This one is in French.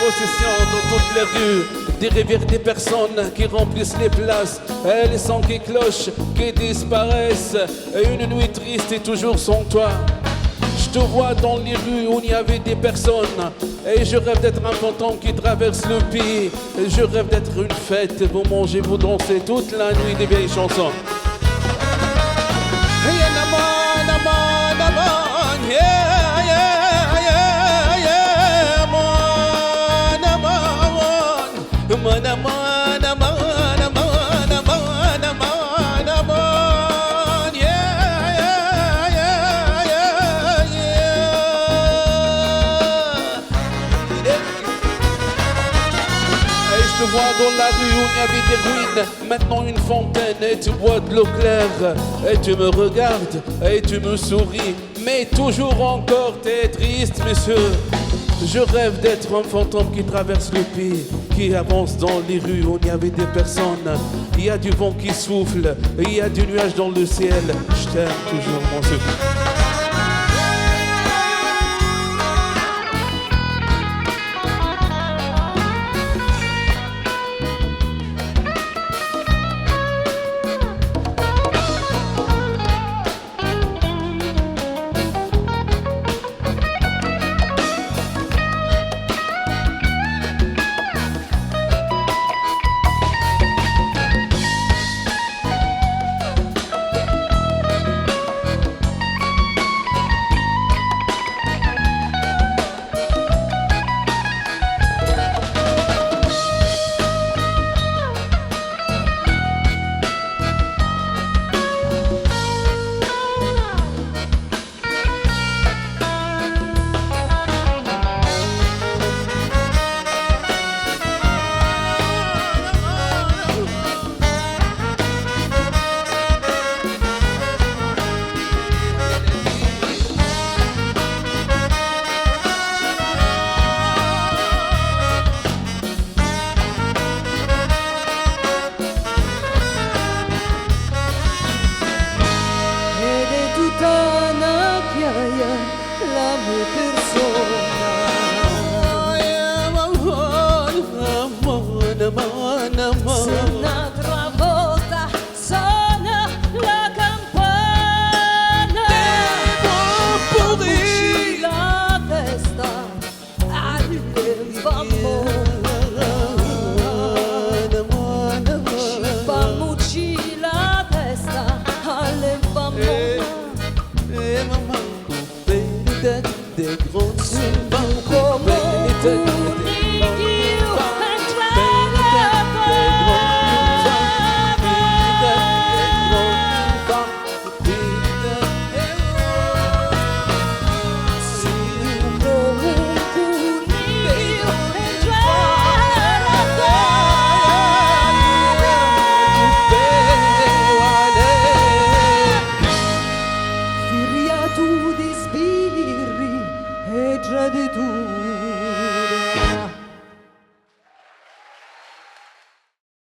processions dans toutes les rues, des rivières, des personnes qui remplissent les places, et les sons qui clochent, qui disparaissent, et une nuit triste et toujours sans toi. Je te vois dans les rues où il y avait des personnes, et je rêve d'être un fantôme qui traverse le pays, et je rêve d'être une fête, vous mangez, vous dansez toute la nuit des vieilles chansons. Je te vois dans la rue où il y avait des ruines, maintenant une fontaine, et tu bois de l'eau claire, et tu me regardes, et tu me souris, mais toujours encore t'es triste, monsieur. Je rêve d'être un fantôme qui traverse le pays, qui avance dans les rues où il y avait des personnes. Il y a du vent qui souffle, il y a du nuage dans le ciel. Je t'aime toujours, mon secret. Un'altra volta suona la campana, muoci la testa all'infamone, la testa all'infamone. Maman, coupée de des grands souvenirs,